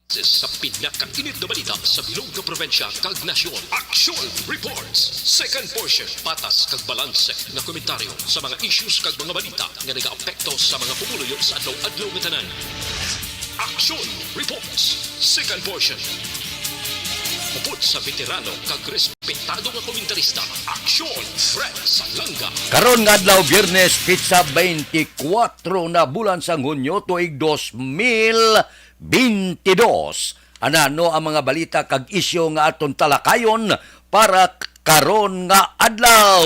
Sa pinakainit na balita sa bilog na probinsya kag nasyon. Action Reports. Second portion. Patas kag balanse nga komentaryo sa mga issues kag mga balita nga nagaapekto sa mga pumuluyo sa adlaw-adlaw nga tanan. Action Reports. Second portion. Upod sa veterano kag respetado nga komentarista. Action Fred Salanga. Karon nga adlaw Biyernes kitsa 24 na bulan sang Hunyo tuig 2022. Anano ang mga balita kag isyu nga aton talakayon para karon nga adlaw.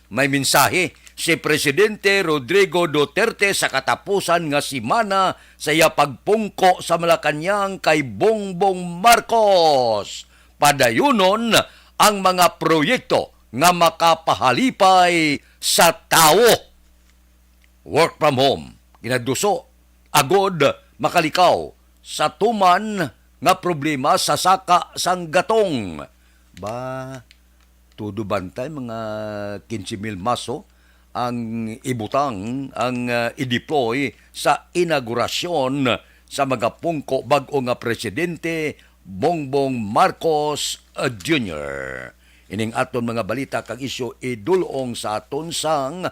May mensahe si Presidente Rodrigo Duterte sa katapusan nga semana sa iya pagpungko sa Malacañang kay Bongbong Marcos. Padayunon ang mga proyekto nga makapahalipay sa tao. Work from home, ginaduso, agod, makalikaw, sa tuman nga problema sa saka sang gatong. Ba, tudo bantay mga 15,000 maso ang ibutang, ang i-deploy sa inaugurasyon sa mga pungko bag-o nga presidente Bongbong Marcos Jr. Ining aton mga balita kag isyu idulong sa aton sang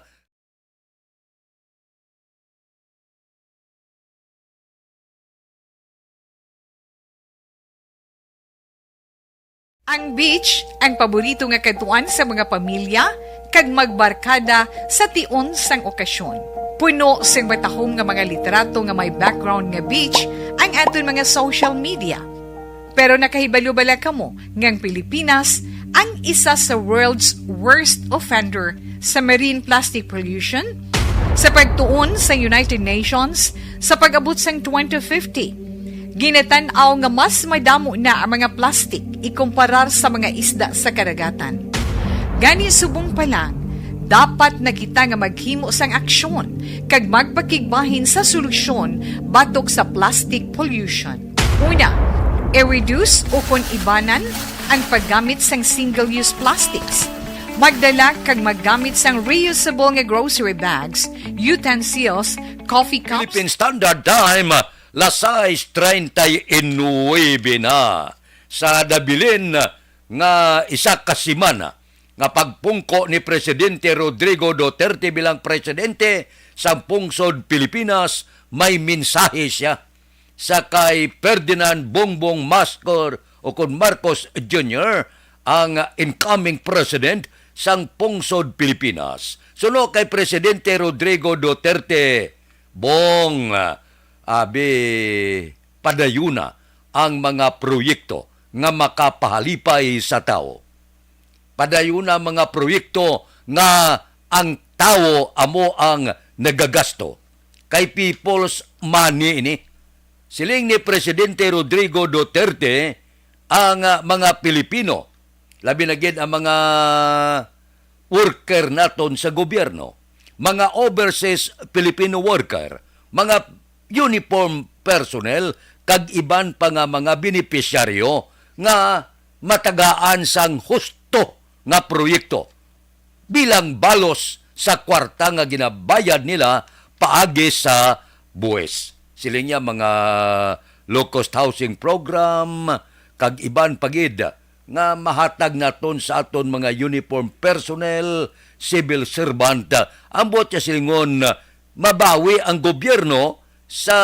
ang beach ang paborito nga katuan sa mga pamilya kag magbarkada sa tion sang okasyon. Puno sing matahom nga mga litrato nga may background nga beach ang aton mga social media. Pero nakahibalo bala kamo ngang Pilipinas ang isa sa world's worst offender sa marine plastic pollution? Sa pagtuon sa United Nations sa pag-abot sang 2050, ginatanaw nga mas madamo na ang mga plastic ikumparar sa mga isda sa karagatan. Gani subong pa lang, dapat na kita nga maghimo sang aksyon kag magpakigbahin sa solusyon batok sa plastic pollution. Una, i-reduce o kung ibanan ang paggamit sang single-use plastics. Magdala kag maggamit sang reusable nga grocery bags, utensils, coffee cups. Philippine Standard Time, las 6:39 na. Sa dabilin nga isa ka semana nga pagpungko ni Presidente Rodrigo Duterte bilang presidente sa pungsod Pilipinas, may mensahe siya sa kay Ferdinand Bongbong Marcos Jr., ang incoming president sang pungsod Pilipinas. Suno kay Presidente Rodrigo Duterte, Bong, padayuna ang mga proyekto nga makapahalipay sa tao. Padayuna mga proyekto nga ang tao amo ang nagagasto. Kay people's money ini. Siling ni Presidente Rodrigo Duterte, ang mga Pilipino, labi na gid ang mga worker naton sa gobyerno, mga overseas Filipino worker, mga uniform personnel, kag iban pa nga mga benepisyaryo nga matagaan sang husto nga proyekto bilang balos sa kwarta nga ginabayad nila paagi sa buwis. Sila niya mga low-cost housing program, kag iban pagid nga mahatag naton sa aton mga uniform personnel, civil servant. Ambot niya silingon, mabawi ang gobyerno sa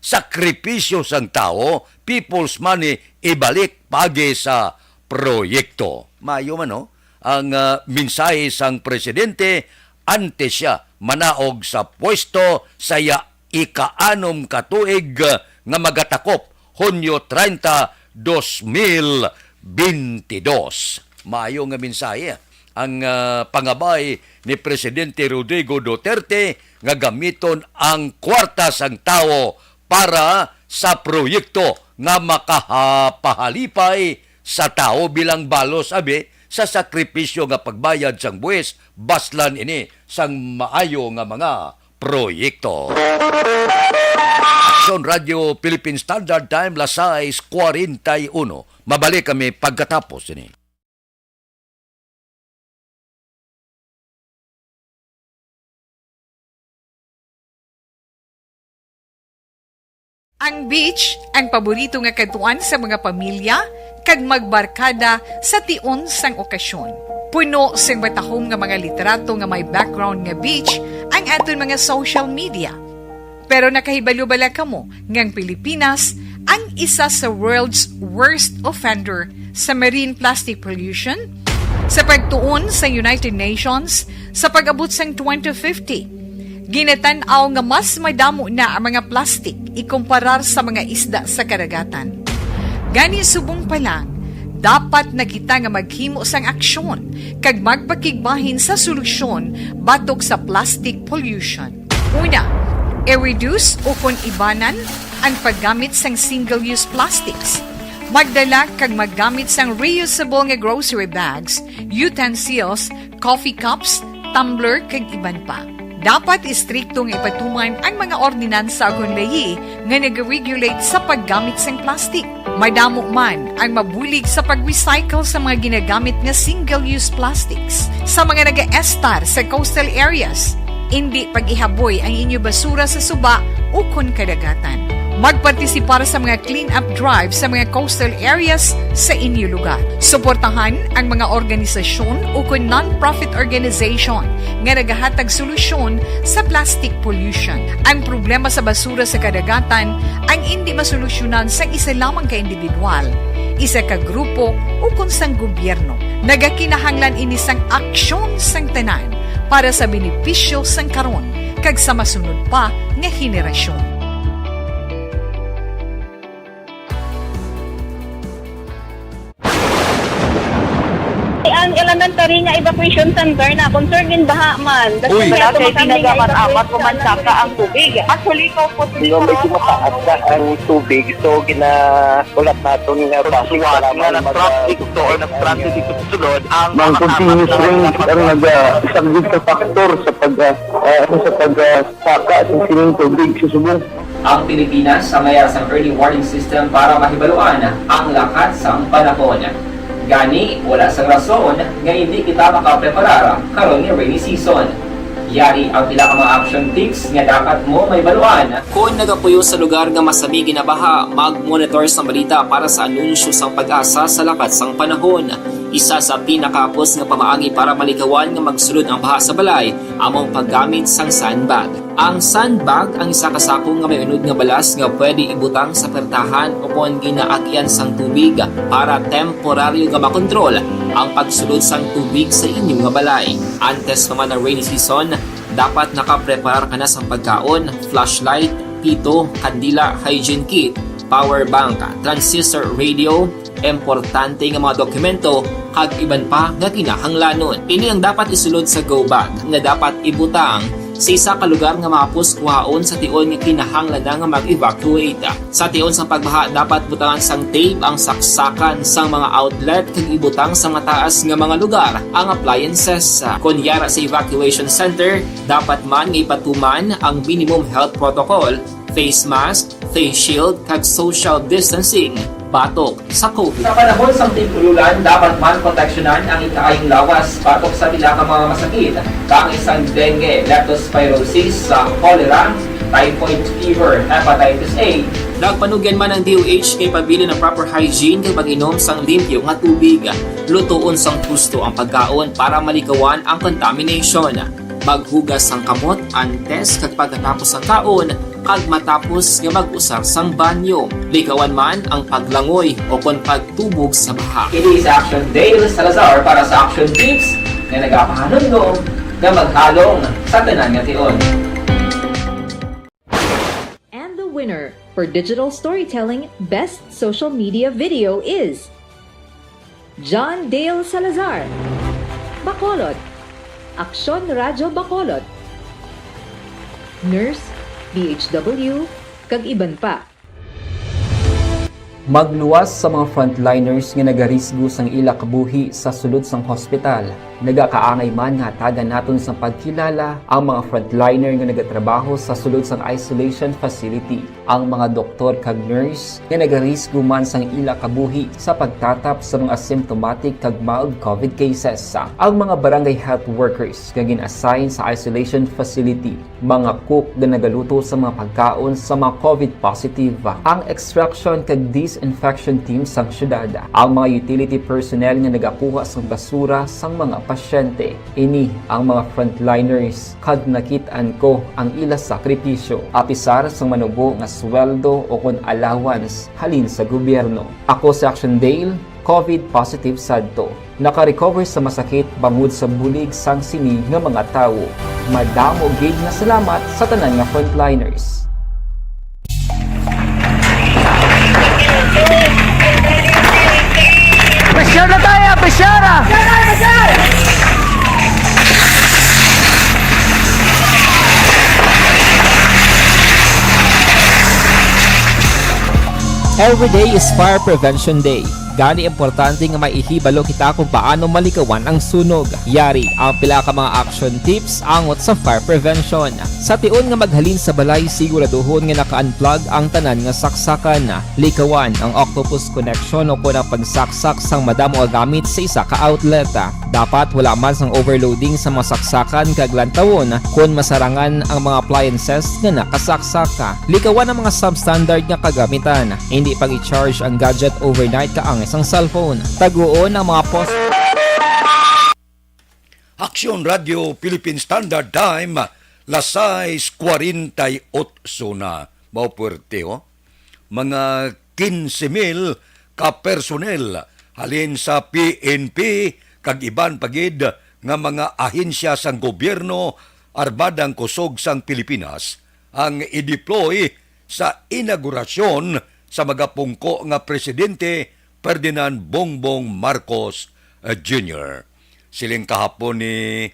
sakripisyo sang tao, people's money ibalik pagi sa proyekto. Mayo man no? Ang mensahe sang presidente ante siya manaog sa pwesto saya ika-anom katuig nga magatakop Hunyo 30, 2022. Maayo nga mensahe ang pangabay ni Presidente Rodrigo Duterte nga gamiton ang kwarta sang tao para sa proyekto nga makapahalipay sa tao bilang balos sa sakripisyo nga pagbayad sang buwis baslan ini sang maayo nga mga proyekto. Action Radio Philippine Standard Time, las 6:41. Mabalik kami pagkatapos ini. Ang beach ang paborito nga katuan sa mga pamilya kag magbarkada sa tion sang okasyon. Puno sing batahom nga mga literato nga may background nga beach ang aton mga social media. Pero nakahibalo bala kamo ngang Pilipinas ang isa sa world's worst offender sa marine plastic pollution? Sa pagtuon sa United Nations sa pag-abot sang 2050, ginatanaw nga mas madamo na ang mga plastic ikumparar sa mga isda sa karagatan. Gani subong pa lang, dapat na kita nga maghimo sang aksyon kag magpakigbahin sa solusyon batok sa plastic pollution. Una, i-reduce o kung ibanan ang paggamit sang single-use plastics. Magdala kag maggamit sang reusable nga grocery bags, utensils, coffee cups, tumbler kag iban pa. Dapat istriktong ipatuman ang mga ordinansa akong layi nga nag-regulate sa paggamit sang plastic. Madamo man ang mabulig sa pag-recycle sa mga ginagamit nga single-use plastics sa mga nag-estar sa coastal areas. Hindi pag-ihaboy ang inyo basura sa suba o kon kadagatan. Magpartisipar sa mga clean-up drive sa mga coastal areas sa inyo lugar. Suportahan ang mga organisasyon o kung non-profit organization nga nagahatag solusyon sa plastic pollution. Ang problema sa basura sa kadagatan ang hindi masolusyonan sa isa lamang ka individual, isa ka grupo o kung sang gobyerno. Nagakinahanglan ini sang aksyon sang tanan para sa benepisyo sang karon kag sa masunod pa nga henerasyon. Ang elementary nga evacuation center na concern din baha man. Uy. Kaya Kaya pinagaman-amat evacuation kumansaka ang tubig. Actually, ikaw po Hindi medyo mataas na ang tubig. So, ulat natin nga pasig para nga ng traffic to or nag-traffic dito sa sulod ang Mang continuous rain ang nag-isang sa factor sa pagsaka ng sining tubig sa subong. Ang Pilipinas sa mayroon sa early warning system para mahibaluan ang lakat sa panahon. Gani, wala sa rason nga hindi kita makapreparar karon ni rainy season. Yari ang pila ka mga action tips nga dapat mo may baluan. Kung nagapuyo sa lugar nga masabi ginabaha, mag-monitor sa balita para sa anunsyo sang pag-asa sa lakat sang panahon. Isa sa pinakapos nga pamaagi para malikawan nga magsulod ang baha sa balay, among paggamit sang sandbag. Ang sandbag ang isa ka sako nga may unod nga balas nga pwede ibutang sa pertahan o kung ginaagyan sang tubig para temporaryo nga makontrol ang pagsulod sang tubig sa inyong nga balay. Antes naman ng rainy season, dapat nakapreparar ka na sa pagkaon, flashlight, pito, kandila, hygiene kit, power bank, transistor radio, importante nga mga dokumento kag iban pa nga kinahanglanon. Ini ang dapat isulod sa go bag nga dapat ibutang sa isa ka lugar nga mapus kuhaon sa tion nga kinahanglan na nga mag-evacuate. Sa tion sa pagbaha dapat butangan sang tape ang saksakan sang mga outlet kag ibutang sa mataas nga mga lugar ang appliances. Kunyara sa evacuation center, dapat man nga ipatuman ang minimum health protocol, face mask, face shield kag social distancing batok sa COVID. Sa panahon sa tigululan, dapat man proteksyonan ang ikaayong lawas batok sa pila ka mga masakit, kang isang dengue, leptospirosis, cholera, typhoid fever, hepatitis A. Nagpanugyan man ang DOH kay pabili ng proper hygiene kay pag-inom sang limpyo nga tubig. Lutuon sang gusto ang pagkaon para malikawan ang contamination. Maghugas sang kamot antes kag pagkatapos ang kaon kag matapos nga mag-usar sang banyo. Likawan man ang paglangoy o kon pagtubog sa baha. Kini sa Action Dale Salazar para sa Action Tips nga nagapahanundong nga maghalong sa tanan nga tion. And the winner for Digital Storytelling Best Social Media Video is John Dale Salazar, Bacolod, Aksyon Radyo Bacolod, Nurse, DHW, kag iban pa. Magluwas sa mga frontliners nga nagarisgo sang ila kabuhi sa sulod sang hospital. Nagakaangay man nga tagan naton sa pagkilala ang mga frontliner nga nagatrabaho sa sulod sang isolation facility, ang mga doktor kag nurse nga nagarisgo man sang ila kabuhi sa pagtatap sa mga symptomatic kag mild COVID cases. Ang mga barangay health workers nga gin-assign sa isolation facility, mga cook nga nagaluto sa mga pagkaon sa mga COVID positive, ang extraction kag disinfection team sang syudad, ang mga utility personnel nga nagakuha sang basura sang mga pasyente. Ini ang mga frontliners kag nakitaan ko ang ila sakripisyo apisar sang manubo nga sweldo o kun allowance halin sa gobyerno. Ako si Action Dale, COVID positive sadto. Naka-recover sa masakit bangod sa bulig sang sini nga mga tawo. Madamo gid na salamat sa tanan nga frontliners. Presyar na tayo! Presyara! Every day is Fire Prevention Day. Gani importante nga maihibalo kita kung paano malikawan ang sunog. Yari ang pila ka mga action tips angot sa fire prevention. Sa tion nga maghalin sa balay, siguraduhon nga naka-unplug ang tanan nga saksakan. Likawan ang octopus connection o kung ang pagsaksak sang madamo nga gamit sa isa ka outlet. Dapat wala man sang overloading sa mga saksakan kag lantawon kung masarangan ang mga appliances nga nakasaksaka. Likawan ang mga substandard nga kagamitan. Hindi pag i-charge ang gadget overnight kaang isang cellphone. Taguon ang mga post. Aksyon Radio Philippine Standard Time, las 6:48 na. Mao puwerte, oh. Mga 15,000 ka personel halin sa PNP kag iban pagid nga mga ahensya sang gobyerno arbadang kusog sang Pilipinas ang i-deploy sa inaugurasyon sa magapungko nga presidente Ferdinand Bongbong Marcos Jr. Siling kahapon ni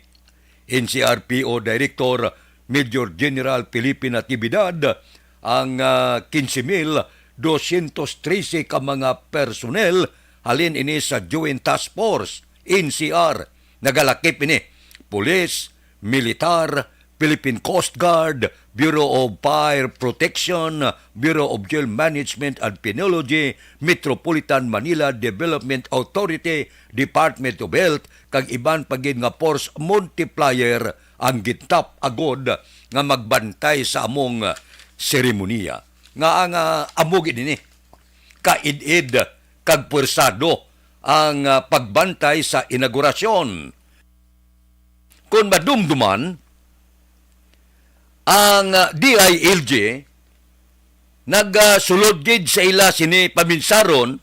NCRPO Director Major General Felipe Natividad ang 15,213 ka mga personnel halin ini sa Joint Task Force NCR. Nagalakip ini Police, Militar, Philippine Coast Guard, Bureau of Fire Protection, Bureau of Jail Management and Penology, Metropolitan Manila Development Authority, Department of Health, kag iban pagid nga force multiplier ang gitap agod nga magbantay sa among seremoniya. Nga ang amog ini kaid-id kag pursado ang pagbantay sa inaugurasyon. Kung madumduman, ang DILG nagsulod gid sa ila sini paminsaron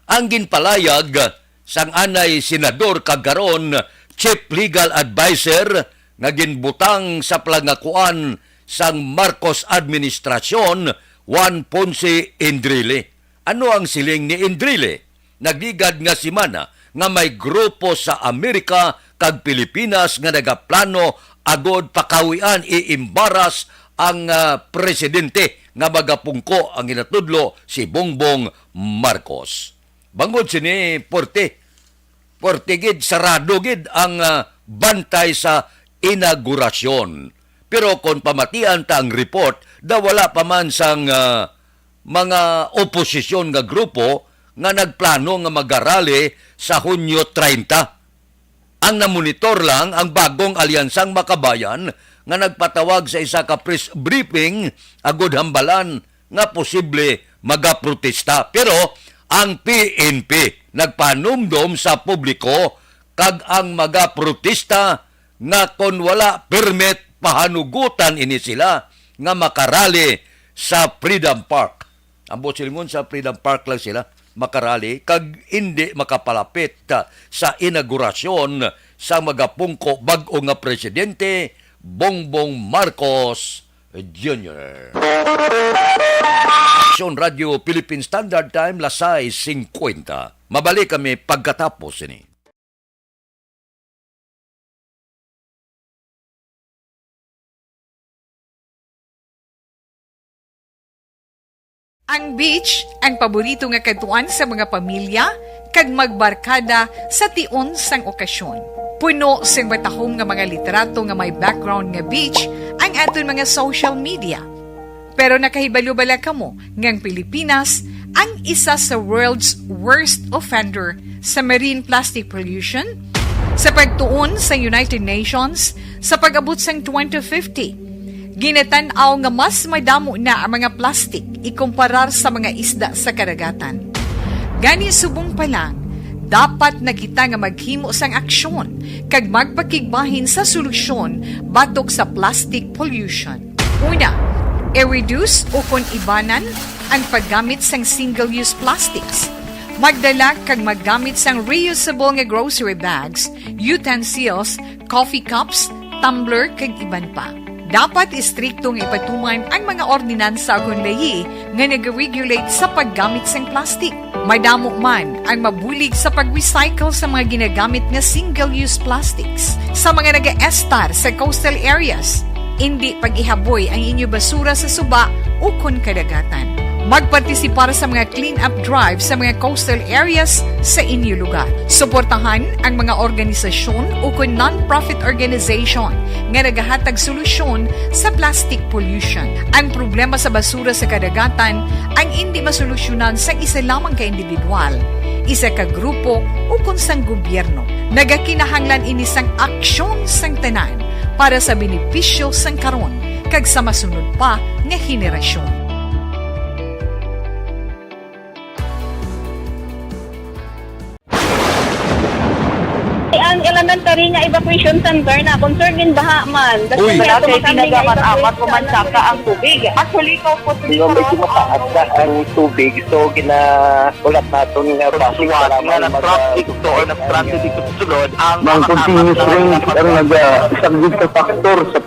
ang ginpalayag sang anay senador kagaron chief legal advisor nga ginbutang sa plangakuan sang Marcos administrasyon, Juan Ponce Enrile. Ano ang siling ni Enrile? Nagligad nga simana nga may grupo sa Amerika kag Pilipinas nga nagaplano agod pakawian iimbaras ang presidente nga magapungko ang inatudlo si Bongbong Marcos. Bangod sini porte gid sarado gid ang bantay sa inaugurasyon. Pero kung pamatian ta ang report, wala pa man sang mga oposisyon nga grupo nga nagplano nga magarali sa Hunyo 30. Ang namonitor lang ang bagong alyansang makabayan nga nagpatawag sa isa ka press briefing agod hambalan nga posible magaprotesta. Pero ang PNP nagpanumdom sa publiko kag ang magaprotesta nga kon wala permit pahanugutan ini sila nga makarali sa Freedom Park. Ang silingon sa Freedom Park lang sila makarali kag hindi makapalapit sa inaugurasyon sa magapungko bag-o nga presidente Bongbong Marcos Jr. Aksyon Radio Philippine Standard Time, las 6:50. Mabalik kami pagkatapos ini. Ang beach, ang paborito nga katuan sa mga pamilya, kag magbarkada sa tion sang okasyon. Puno sing batahom nga mga literato nga may background nga beach ang aton mga social media. Pero nakahibalo bala kamo ngang Pilipinas ang isa sa world's worst offender sa marine plastic pollution? Sa pagtuon sa United Nations, sa pag-abot sang 2050, ginatanaw nga mas madamo na ang mga plastic ikumparar sa mga isda sa karagatan. Gani subong pa lang, dapat na kita nga maghimo sang aksyon kag magpakigbahin sa solusyon batok sa plastic pollution. Una, i-reduce o kung ibanan ang paggamit sang single-use plastics. Magdala kag maggamit sang reusable nga grocery bags, utensils, coffee cups, tumbler kag iban pa. Dapat istriktong ipatuman ang mga ordinansa ug layi nga nag-regulate sa paggamit sang plastic. Madamo man ang mabulig sa pag-recycle sa mga ginagamit nga single-use plastics sa mga naga-estar sa coastal areas. Hindi pag-ihaboy ang inyo basura sa suba o kun kadagatan. Magpartisipar sa mga clean-up drive sa mga coastal areas sa inyo lugar. Suportahan ang mga organisasyon o kung non-profit organization nga nagahatag solusyon sa plastic pollution. Ang problema sa basura sa kadagatan ang hindi masolusyonan sa isa lamang ka individual, isa ka grupo o kung sang gobyerno. Nagakinahanglan ini sang aksyon sang tanan para sa benepisyo sang karon kag sa masunod pa nga henerasyon. Ang elementary nga evacuation center na concerned din baha man. Uy. Kaya pinagamat-amat kumansaka ang tubig. Actually, ikaw po Medyo mataas na ang tubig. So, ginaulat natin nga pagsiwala nga ng traffic to or nag-traffic dito sa sulod ang Mang continuous rain ang nag-isang sa factor sa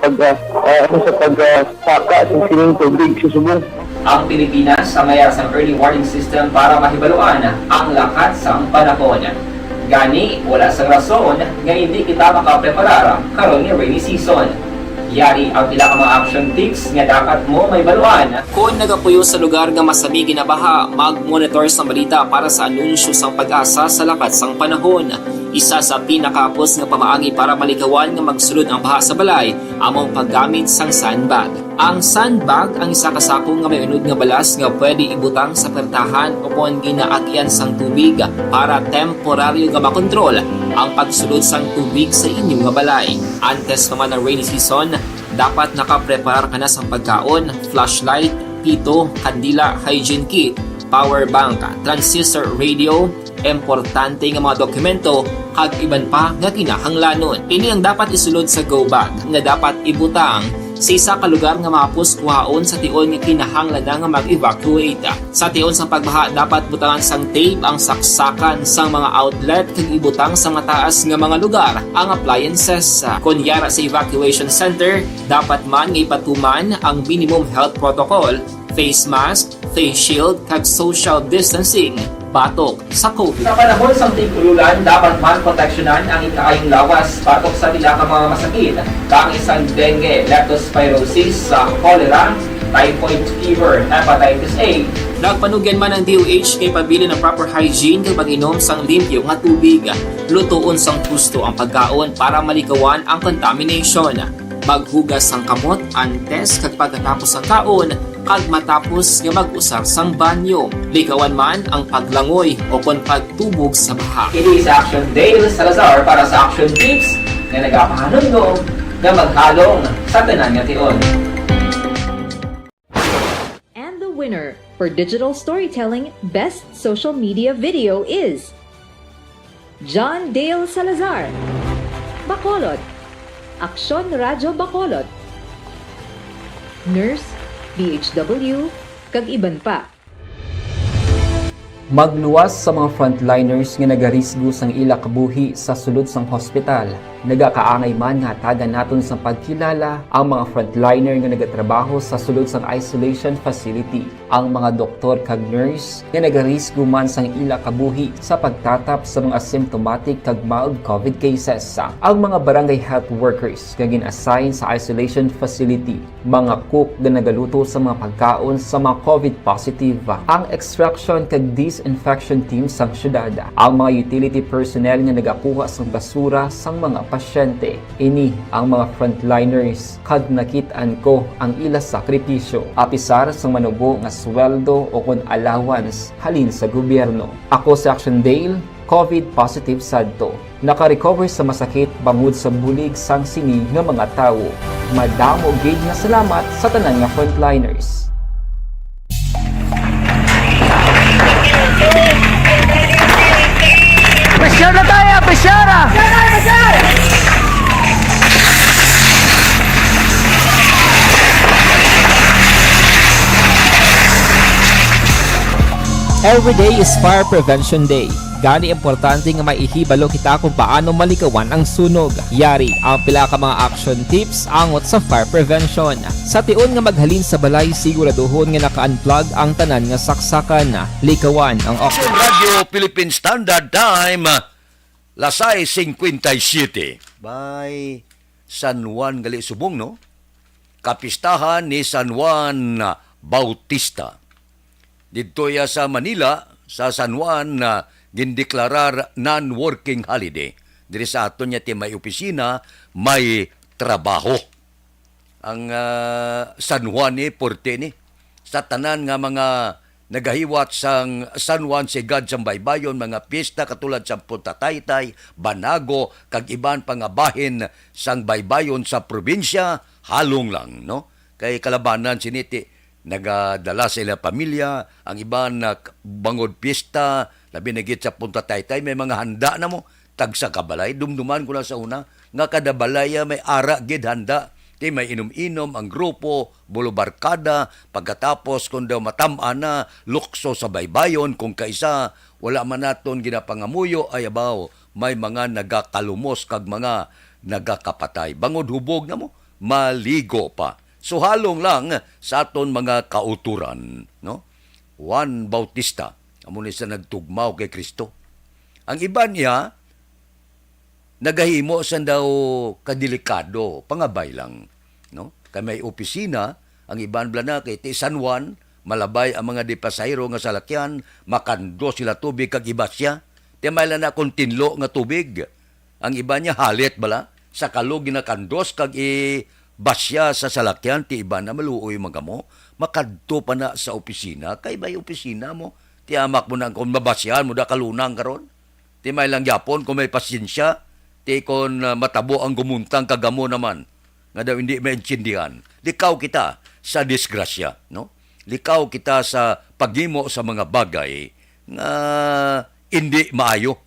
pagsaka ng sining tubig sa subong. Ang Pilipinas sa mayroon sa early warning system para mahibaluan ang lakat sa panahon. Gani, wala sa rason nga hindi kita makapreparar karon ni rainy season. Yari ang ilang mga action tips nga dapat mo may baluan. Kung nagapuyo sa lugar nga masabi ginabaha, mag-monitor sa balita para sa anunsyo sang pag-asa sa lakat sang panahon. Isa sa pinakapos nga pamaagi para malikawan nga magsulod ang baha sa balay, among paggamit sang sandbag. Ang sandbag ang isa ka sako nga may unod nga balas nga pwede ibutang sa pertahan o kung ginaagyan sang tubig para temporaryo nga makontrol ang pagsulod sang tubig sa inyong nga balay. Antes naman ng rainy season, dapat nakapreparar ka na sa pagkaon, flashlight, pito, kandila, hygiene kit, power bank, transistor radio, importante nga mga dokumento kag iban pa nga kinahanglanon. Ini ang dapat isulod sa go bag nga dapat ibutang sa isa ka lugar nga mapus kuhaon sa tion nga kinahanglan nga mag-evacuate. Sa tion sa pagbaha dapat butangan sang tape ang saksakan sang mga outlet kag ibutang sa mataas nga mga lugar ang appliances. Kunyara sa evacuation center, dapat man nga ipatuman ang minimum health protocol, face mask, face shield kag social distancing batok sa COVID. Sa panahon sa tig-ululan, dapat man proteksyonan ang ikaayong lawas batok sa tila ka mga masakit, kang isang dengue, leptospirosis, cholera, typhoid fever, hepatitis A. Nagpanugyan man ang DOH kay pabili ng proper hygiene kag pag-inom sang limpyo nga tubig. Lutuon sang gusto ang pagkaon para malikawan ang contamination. Maghugas sang kamot antes kag pagkatapos ang kaon kag matapos nga mag-usar sang banyo. Likawan man ang paglangoy o kon pagtubog sa baha. Kini sa Action Dale Salazar para sa Action Tips nga nagapahanundong nga maghalong sa tanan nga tion. And the winner for Digital Storytelling Best Social Media Video is John Dale Salazar, Bacolod, Aksyon Radyo Bacolod, Nurse, DHW, kag iban pa. Magluwas sa mga frontliners nga nagarisgo sang ila kabuhi sa sulod sang hospital. nagakaangay man nga tagan naton sa pagkilala ang mga frontliner nga nagatrabaho sa sulod sang isolation facility, ang mga doktor kag nurse nga nagarisgo man sang ila kabuhi sa pagtatap sa mga asymptomatic kag mild COVID cases, ang mga barangay health workers nga gin-assign sa isolation facility, mga cook nga nagaluto sa mga pagkaon sa mga COVID positive, ang extraction kag disinfection team sang syudad, ang mga utility personnel nga nagakuha sang basura sang mga pasyente. Ini ang mga frontliners kag nakitaan ko ang ila sakripisyo apisar sang manubo nga sweldo o kun allowance halin sa gobyerno. Ako si Action Dale, COVID positive sadto. Naka-recover sa masakit bangod sa bulig sang sinig nga mga tawo. Madamo gid nga salamat sa tanan nga frontliners. Presyar na tayo! Presyara! Every day is Fire Prevention Day. Gani importante nga maihibalo kita kung paano malikawan ang sunog. Yari ang pila ka mga action tips angot sa fire prevention. Sa tion nga maghalin sa balay, siguraduhon nga naka-unplug ang tanan nga saksakan. Likawan ang Action Radio Philippine Standard Time, Lasay 57. By San Juan gali subong, no? Kapistahan ni San Juan Bautista. Dito ya sa Manila, sa San Juan, gindeklarar non-working holiday. Diri sa aton niya may opisina, may trabaho. Ang San Juan ni Porte ni sa tanan nga mga nagahiwat sang San Juan Sigad sa Baybayon, mga piyesta katulad sa Punta Taytay, Banago, kag iban pangabahin sang Baybayon sa probinsya, halong lang, no? Kay kalabanan siniti nagadala sa ilang pamilya, ang iban na bangod piyesta, labi na git sa Punta Taytay, may mga handa na mo, tagsa kabalay, dumduman ko na sa una, nga kada balaya may ara gid handa, di may inom-inom ang grupo, bulubarkada, pagkatapos kung daw matamaan na, lukso sa baybayon, kung kaisa, wala man naton ginapangamuyo, ay abaw, may mga nagakalumos kag mga nagakapatay. Bangod hubog na mo, maligo pa. So halong lang sa aton mga kauturan, no? Juan Bautista, amo ni sa nagtugmaw kay Kristo. Ang iba niya nagahimo sa daw kadelikado, pangabay lang, no? Kay may opisina, ang iban blana kay ti San Juan, malabay ang mga dipasayro nga salakyan, makando sila tubig kag iba siya. Ti may lang na kung tinlo nga tubig. Ang iba niya halit bala sa kalog ginakandos kag basya sa salakyan, ti iba na maluoy magamo, makadto pa na sa opisina, kay ba'y opisina mo? Ti amak mo na kung mabasyahan mo da kalunang karon. Ti may lang yapon kung may pasyensya, ti kon matabo ang gumuntang kagamo naman, nga daw hindi maintindihan. Likaw kita sa disgrasya, no? Likaw kita sa paghimo sa mga bagay nga hindi maayo.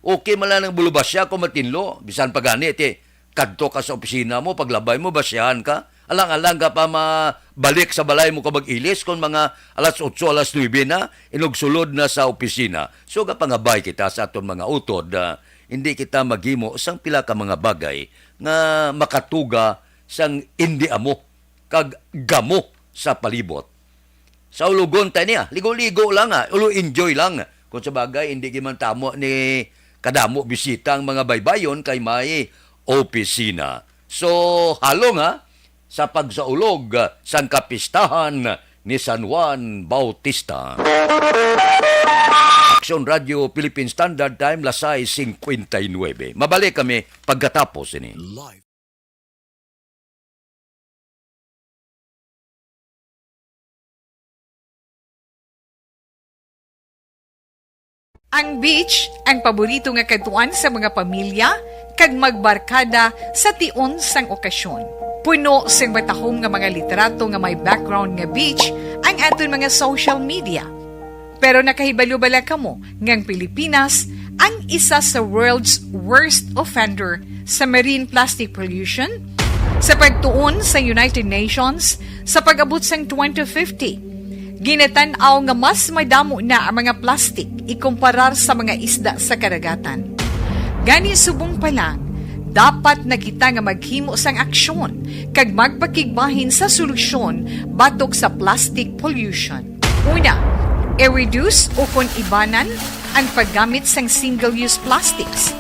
Okay mala ng bulubasya kung matinlo, bisan pagani, ti kadto ka sa opisina mo, paglabay mo, basyahan ka. Alang-alang ka pa mabalik sa balay mo ka mag-ilis kung mga alas 8, alas 9 na, inugsulod na sa opisina. So kapangabay kita sa aton mga utod, hindi kita maghimo sang pila ka mga bagay nga makatuga sang hindi amo, kag gamo sa palibot. Sa ulugon tayo niya, ligo-ligo lang ulo enjoy lang. Kung sa bagay, hindi giman tamo ni kadamo bisita ang mga baybayon kay may opisina. So, halong sa pagsaulog sang kapistahan ni San Juan Bautista. Action Radio Philippine Standard Time, Lasay 59. Mabalik kami pagkatapos ini. Live. Ang beach, ang paborito nga katuan sa mga pamilya, kag magbarkada sa tion sang okasyon. Puno sang matahom nga mga literato nga may background nga beach ang aton mga social media. Pero nakahibalo-bala kamo ngang Pilipinas ang isa sa world's worst offender sa marine plastic pollution? Sa pagtuon sa United Nations, sa pag-abot sang 2050, ginatanaw nga mas madamo na ang mga plastic ikumparar sa mga isda sa karagatan. Gani subong pa lang, dapat na kita nga maghimo sang aksyon kag magpakigbahin sa solusyon batok sa plastic pollution. Una, i-reduce o kung ibanan ang paggamit sang single-use plastics.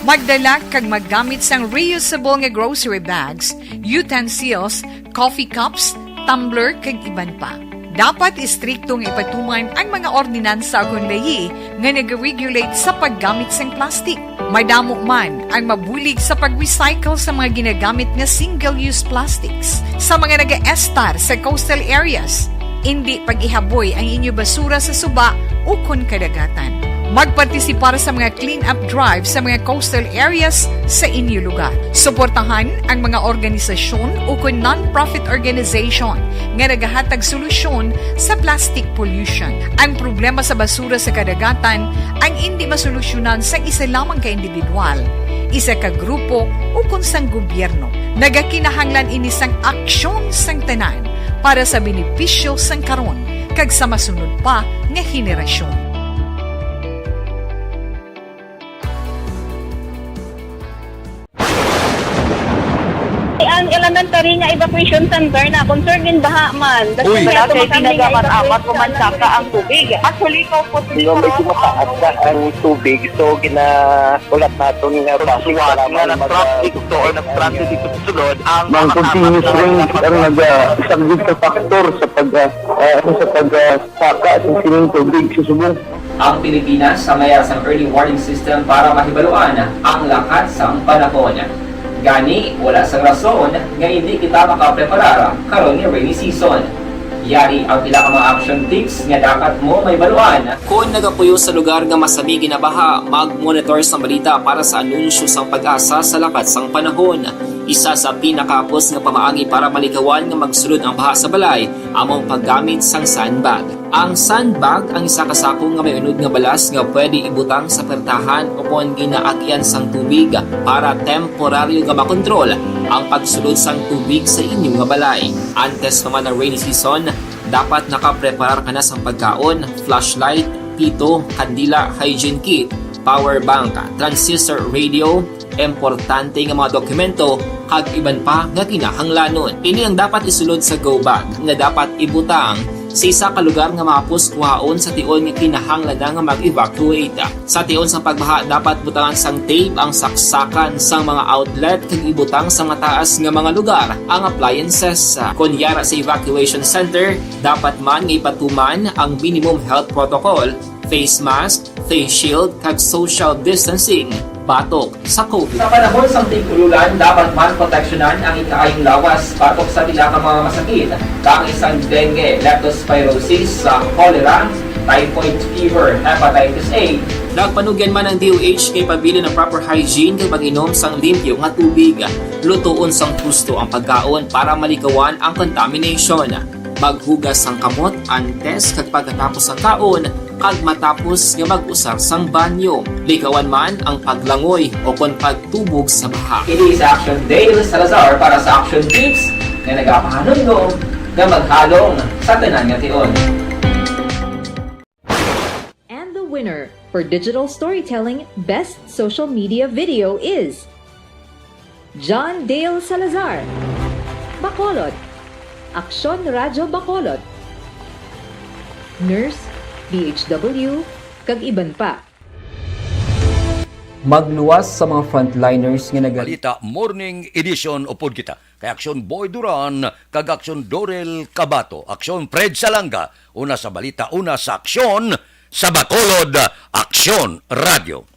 Magdala kag maggamit sang reusable nga grocery bags, utensils, coffee cups, tumbler kag iban pa. Dapat istriktong ipatuman ang mga ordinansa agon lahi nga nag-regulate sa paggamit sang plastic. Madamo man ang mabulig sa pag-recycle sa mga ginagamit nga single-use plastics. Sa mga nag-estar sa coastal areas, hindi pag-ihaboy ang inyo basura sa suba o kun kadagatan. Magpartisipar sa mga clean-up drive sa mga coastal areas sa inyo lugar. Suportahan ang mga organisasyon o kung non-profit organization nga nagahatag solusyon sa plastic pollution. Ang problema sa basura sa kadagatan ang hindi masolusyonan sa isa lamang ka individual, isa ka grupo o kung sang gobyerno. Nagakinahanglan ini sang aksyon sang tanan para sa benepisyo sang karon kag sa masunod pa nga henerasyon. Ang elementary nga evacuation center na concern din baha man. Uy. Wala kay tinagaman apat pumansaka ang tubig. Actually, ikaw po Yung medyo mataas na ang tubig, so ginaulat natin nga pasiwala nga nag-traffic to or nag-traffic dito sa sulod ang Mang continuous ring ang nag-subject sa factor sa pagsaka at sining tubig sa subong. Ang Pilipinas sa mayroon sa early warning system para mahibaluan ang lakat sa panahon. Gani, wala sa rason nga hindi kita makapreparara karon ni rainy season. Yari ang pila ka mga action tips nga dapat mo may baluan. Kung nagapuyo sa lugar nga masabi ginabaha, mag-monitor sa balita para sa anunsyo sang pag-asa sa lakat sang panahon. Isa sa pinakapos nga pamaagi para malikawan nga magsulod ang baha sa balay, among paggamit sang sandbag. Ang sandbag ang isa kasakong nga may unod nga balas nga pwede ibutang sa pertahan upon ginaagyan sang tubig para temporaryo nga makontrol ang pagsulod sang tubig sa inyong nga balay. Antes naman ng rainy season, dapat nakapreparar ka na sang pagkaon, flashlight, pito, kandila, hygiene kit, power bank, transistor radio, importante nga mga dokumento kag iban pa nga kinahanglanon. Ini ang dapat isulod sa go bag nga dapat ibutang sa isa ka lugar nga mapuskuhaon sa tion nga kinahanglan nga mag-evacuate. Sa tion sa pagbaha dapat butangan sang tape ang saksakan sang mga outlet kag ibutang sa mataas nga mga lugar ang appliances. Kunyara sa evacuation center, dapat man nga ipatuman ang minimum health protocol, face mask, face shield kag social distancing batok sa COVID. Sa panahon sa tig-ululan, dapat man proteksyonan ang ikaayong lawas batok sa pila ka mga masakit, kang isang dengue, leptospirosis, cholera, typhoid fever, hepatitis A. Nagpanugyan man ang DOH kay pabili ng proper hygiene kay pag-inom sang limpyo nga tubig. Lutuon sang husto ang pagkaon para malikawan ang contamination. Maghugas sang kamot antes kag pagkatapos ang kaon kag matapos nga mag-usar sang banyo. Likawan man ang paglangoy o kon pagtubog sa baha. It is Action Dale Salazar para sa Action Tips na nagapahanong nga maghalong sa tanan nga tion. And the winner for Digital Storytelling Best Social Media Video is John Dale Salazar, Bacolod, Aksyon Radyo Bacolod, Nurse, DHW, kag iban pa. Magluwas sa mga frontliners nga Balita Morning Edition upod kita. Kay Aksyon Boy Duran, kag Aksyon Dorel Cabato, Aksyon Fred Salanga, una sa balita, una sa aksyon sa Bacolod, Aksyon Radio.